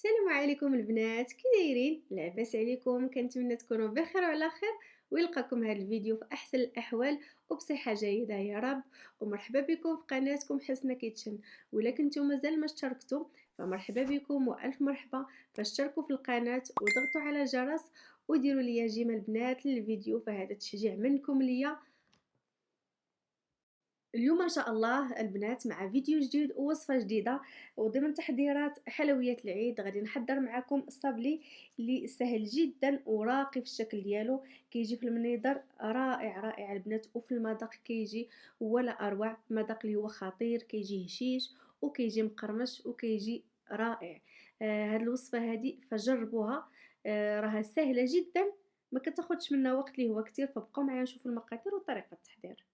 السلام عليكم البنات، كي دايرين؟ لاباس عليكم؟ كنتمنى تكونوا بخير وعلى خير ويلقاكم هذا الفيديو في احسن الاحوال وبصحه جيده يا رب. ومرحبا بكم في قناتكم حسنة كيتشن. ولا كنتم مازال ما اشتركتوا فمرحبا بكم والف مرحبا، فاشتركوا في القناه وضغطوا على الجرس وديروا لي جيم البنات للفيديو، فهذا تشجيع منكم ليا. اليوم ان شاء الله البنات مع فيديو جديد ووصفه جديده وضمن تحضيرات حلويات العيد. غادي نحضر معكم الصابلي اللي سهل جدا وراقي في الشكل ديالو، كيجي في المنيضر رائع رائع البنات، وفي المذاق كيجي ولا اروع. مذاق اللي هو خطير، كيجي هشيش وكيجي مقرمش وكيجي رائع. هاد الوصفه هذه فجربوها. راها سهله جدا، ما كتاخذش منا وقت اللي هو كتير، فبقاو معايا نشوفوا المقادير وطريقه التحضير.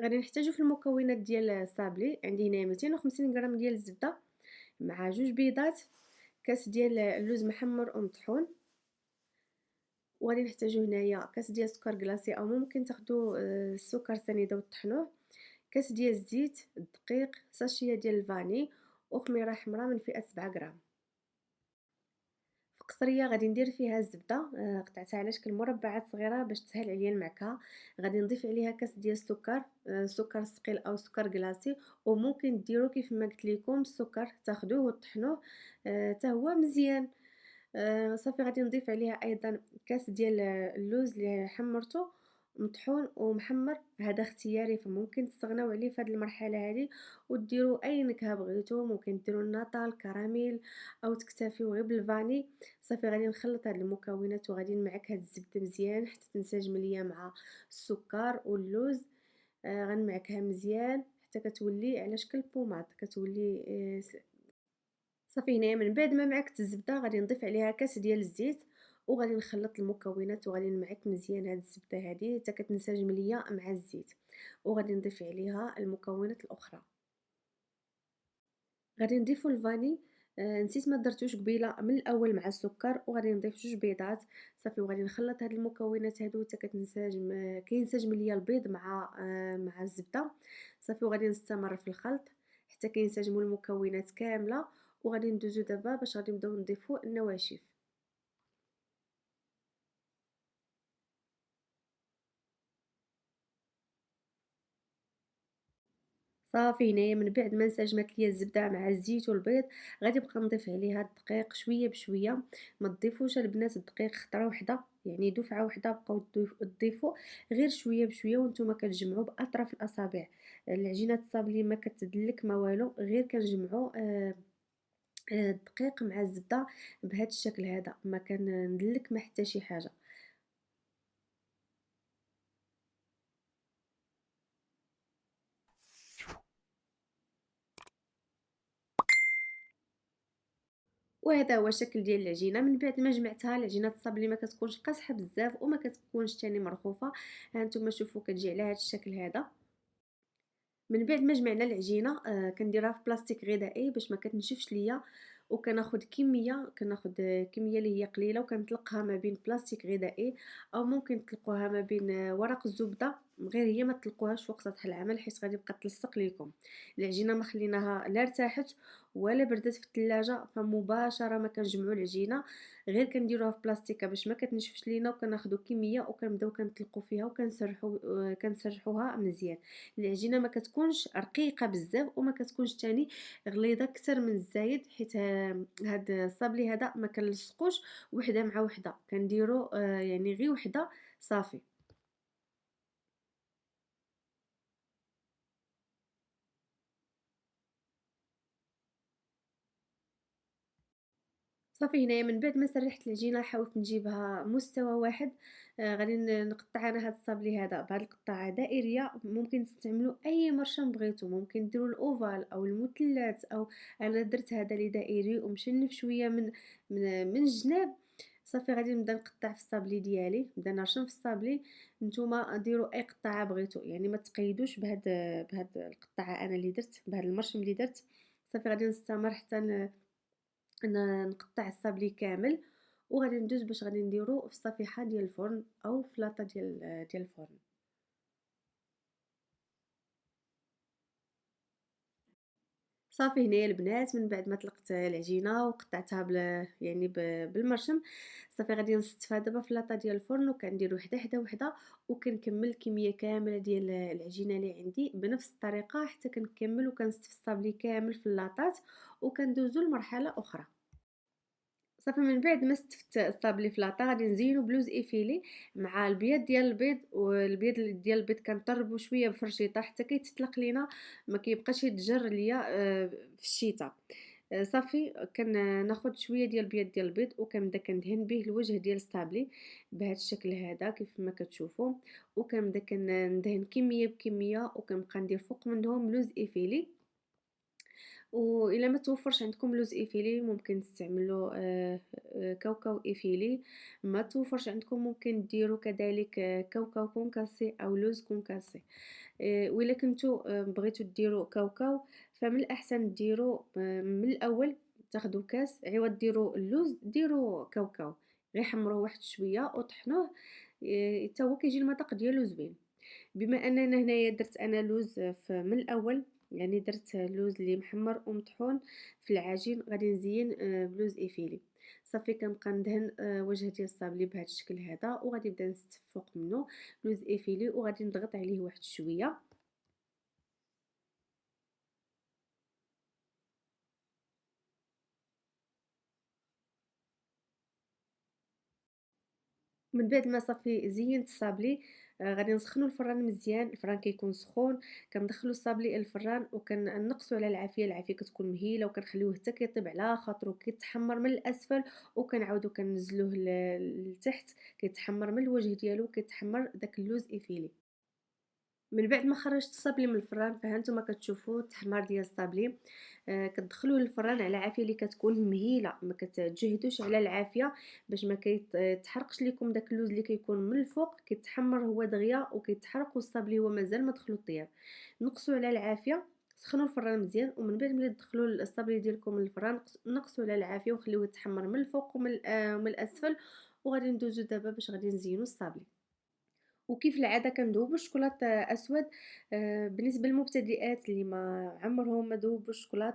غادي نحتاجو في المكونات ديال الصابلي. عندي هنا 250 غرام ديال الزبده مع جوج بيضات، كاس ديال اللوز محمر ومطحون، وغادي نحتاجو هنايا كاس ديال السكر كلاصي او ممكن تاخدو السكر سنيده وتطحنوه، كاس ديال الزيت، الدقيق، ساشيه ديال الفاني، وخميره حمراء من فئه 7 غرام. في قصريه غادي ندير فيها الزبده، قطعتها على شكل مربعات صغيره باش تسهل عليا المعكه. غادي نضيف عليها كاس ديال السكر، سكر ثقيل او سكر كلاصي، وممكن ديروا كيف ما قلت لكم السكر تاخذوه وتطحنوه حتى هو مزيان. صافي غادي نضيف عليها ايضا كاس ديال اللوز اللي حمرته مطحون ومحمر، هذا اختياري فممكن تستغناو عليه في هذه المرحله هذه وديروا اي نكهه بغيتو. ممكن ديروا الناتا الكراميل او تكتفيو غير بالفاني. صافي غادي نخلط هاد المكونات وغادي نمعك هاد الزبده مزيان حتى تنسجم ليا مع السكر واللوز. غنمعكها مزيان حتى كتولي على شكل بوماط، كتولي صافي. هنايا من بعد ما معكت الزبده غادي نضيف عليها كاس ديال الزيت وغادي نخلط المكونات وغادي نمعك مزيان هاد الزبده هذه حتى كتنسجم ليا مع الزيت، وغادي نضيف عليها المكونات الاخرى. غادي نضيفو الفاني، نسيت ما درتوش قبيله من الاول مع السكر، وغادي نضيف جوج بيضات. صافي وغادي نخلط هاد المكونات هادو حتى كتنسجم، كينسجم ليا البيض مع الزبده. صافي وغادي نستمر في الخلط حتى كينسجموا المكونات كامله. وغادي ندوزو دابا باش غادي نبداو نضيفو النواشف. صافي هنايا من بعد ما انسجمت ليا الزبده مع الزيت والبيض غادي نبقى نضيف عليها الدقيق شويه بشويه. ما تضيفوش البنات الدقيق خطره وحده، يعني دفعه وحده بقاو تضيفوا غير شويه بشويه وانتم كتجمعوا باطراف الاصابع. العجينه الصابلي ما كتدلك ما والو، غير كنجمعوا الدقيق مع الزبده بهذا الشكل هذا، ما كندلك ما حتى شي حاجه. وهذا هو الشكل ديال العجينه. من بعد ما جمعتها العجينه الصابلي ما كتكونش قاصحه بزاف وما كتكونش تاني مرخوفه. ها نتوما شوفوا كتجي على هذا الشكل هذا. من بعد ما جمعنا العجينه كنديرها في بلاستيك غذائي باش ما كتنشفش ليا، وكناخذ كميه اللي هي قليله وكنطلقها ما بين بلاستيك غذائي، او ممكن تطلقوها ما بين ورق الزبده، غير هي ما تطلقوهاش فوق سطح العمل حيت غادي تبقى تلصق لكم. العجينه ما خليناها لا ارتاحت ولا بردت في الثلاجه، فمباشره ما كنجمعوا العجينه غير كنديروها في بلاستيكه باش ما كتنشفش لينا، وكناخذوا كميه وكنبداو كنطلقوا فيها وكنسرحوا كنسرحوها مزيان. العجينه ما كتكونش رقيقه بزاف وما كتكونش تاني غليظه اكثر من الزايد، حيت هاد الصابلي هذا ما كنلصقوش وحده مع وحده، كنديروا يعني غير وحده صافي. صافي هنايا من بعد ما سرحت العجينه حاولت نجيبها مستوى واحد. غادي نقطع انا هاد الصابلي هذا بهاد القطعه دائريه. ممكن تستعملوا اي مرشم بغيتو، ممكن ديروا الاوفال او المثلث، او انا درت هذا اللي دائري ومشنف شويه من الجناب. صافي غادي نبدا نقطع في الصابلي ديالي، نبدا نرشم في الصابلي. نتوما ديروا اي قطعه بغيتو، يعني ما تقيدوش بهاد القطعه انا اللي درت بهاد المرشم اللي درت. صافي غادي نستمر حتى نقطع الصابلي كامل وغادي ندوز باش غادي نديرو في الصفيحه ديال الفرن او في لاطه ديال الفرن. صافي هنايا البنات من بعد ما طلقت العجينه وقطعتها يعني بالمرشم، صافي غادي نصفها دابا في لاطه ديال الفرن وكندير وحده حدا وحده، وكنكمل الكميه كامله ديال العجينه اللي عندي بنفس الطريقه حتى كنكمل وكنصف الصابلي كامل في اللاطات، وكندوزو لمرحله اخرى. صافي من بعد ما استفت الصابلي في لاطا غادي نزينو بلوز ايفيلي مع البيض ديال البيض، والبيض ديال البيض كنطربو شويه بفرشيطه حتى كيتطلق لينا، ما كيبقاش يتجر ليا في الشتاء. صافي كناخد شويه ديال البيض ديال البيض وكنبدا كندهن به الوجه ديال الصابلي بهذا الشكل هذا كيف ما كتشوفوا، وكنبدا كندهن كميه بكميه وكنبقى ندير فوق منهم لوز ايفيلي. والا ما توفرش عندكم لوز ايفيلي ممكن تستعملوا كاوكاو ايفيلي، ما توفرش عندكم ممكن ديروا كذلك كاوكاو كونكاسي او لوز كونكاسي. وإلا كنتو بغيتو ديروا كاوكاو فمن الأحسن ديروا من الأول تاخدوا كاس عوض ديروا اللوز ديروا كاوكاو، غير حمروه واحد شوية وطحنوه حتى هو كيجي المذاق ديالو زوين. بما اننا هنايا درت انا لوز من الاول، يعني درت لوز اللي محمر ومطحون في العجين، غادي نزين بلوز ايفيلي. صافي كنبقى ندهن وجه ديال الصابلي بهذا الشكل هذا وغادي نبدا نستف فوق منه لوز ايفيلي وغادي نضغط عليه واحد شويه. من بعد ما صافي زينت الصابلي غادي نسخنوا الفران مزيان، الفران كيكون سخون، كندخلوا الصابلي الفران وكنقصوا على العافيه، العافيه كتكون مهيله وكنخليوه حتى كيطيب على خاطرو كيتحمر من الاسفل، وكنعاودوا كننزلوه لتحت كيتحمر من الوجه ديالو كيتحمر داك اللوز ايفيلي. من بعد ما خرجت الصابلي من الفران فها نتوما كتشوفوا التحمار ديال الصابلي، كتدخلوه للفران على عافيه اللي كتكون مهيله، ما كتجهدوش على العافيه باش ما كيتحرقش لكم داك اللوز اللي كيكون من الفوق كيتحمر هو دغيا وكيتحرق والصابلي هو مازال ما دخلو الطياب. نقصوا على العافيه، سخنوا الفران مزيان، ومن بعد ملي تدخلوا الصابلي ديالكم للفران نقصوا على العافيه وخليوه يتحمر من الفوق ومن الاسفل. وغادي ندوزو دابا باش غادي نزينو الصابلي. وكيف العادة كندوبو الشكلاط أسود. بالنسبة للمبتدئات اللي ما عمرهم ما ذوبوا الشكلاط،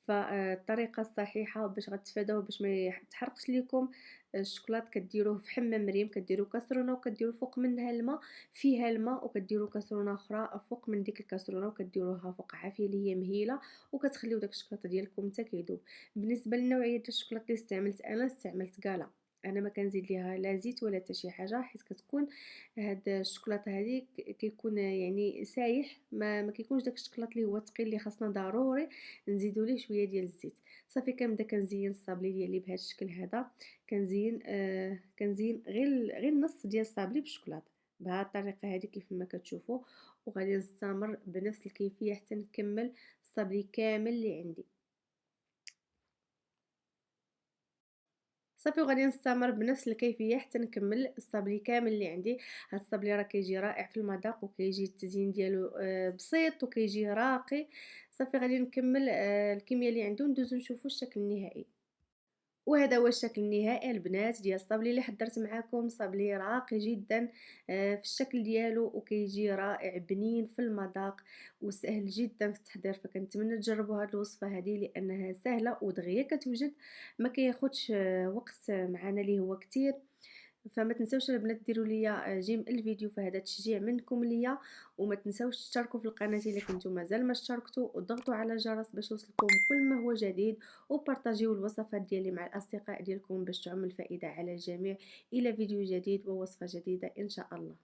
فالطريقة الصحيحة باش غتفاداو باش ما يتحرقش ليكم الشكلاط كديروه في حمام مريم، كديروا كاسرونه وكديروا فوق منها الماء، فيها الماء وكديروا كاسرونه اخرى فوق من ديك الكاسرونه وكديروها فوق عافيه اللي هي مهيله، وكتخليو داك الشكلاط ديالكم حتى كيذوب. بالنسبه للنوعيه ديال الشكلاط اللي استعملت انا استعملت كالا، انا ما كنزيد ليها لا زيت ولا حتى شي حاجه، حيت كتكون هاد الشوكولاته هذه كيكون يعني سايح، ما كيكونش داك الشوكولات اللي هو ثقيل اللي خاصنا ضروري نزيدوا ليه شويه ديال الزيت. صافي كنبدا كنزين الصابلي ديالي بهذا الشكل هذا، كنزين غير نص ديال الصابلي بالشوكولاته بهذه الطريقه هذه كيف ما كتشوفوا. وغادي نستمر بنفس الكيفيه حتى نكمل الصابلي كامل اللي عندي. صافي وغادي نستمر بنفس الكيفيه حتى نكمل الصابلي كامل اللي عندي. هاد الصابلي راه كيجي رائع في المذاق وكيجي التزيين ديالو بسيط وكيجي راقي. صافي غادي نكمل الكميه اللي عندي وندوزو نشوفو الشكل النهائي. وهذا هو الشكل النهائي البنات ديال الصابلي اللي حضرت معكم. صابلي راقي جدا في الشكل ديالو وكيجي رائع بنين في المذاق وسهل جدا في التحضير، فكنتمنى تجربوا هذه الوصفه هذه لانها سهله ودغيا كتوجد، ما كياخذش وقت معنا اللي هو كتير. فما تنساوش البنات ديروا ليا جيم الفيديو، فهذا تشجيع منكم ليا. وما تنساوش تشتركوا في القناه الا كنتم مازال ما اشتركتوا، وضغطوا على الجرس باش يوصلكم كل ما هو جديد، وبارطاجيو الوصفات ديالي مع الاصدقاء ديالكم باش تعم الفائده على الجميع. الى فيديو جديد ووصفه جديده ان شاء الله.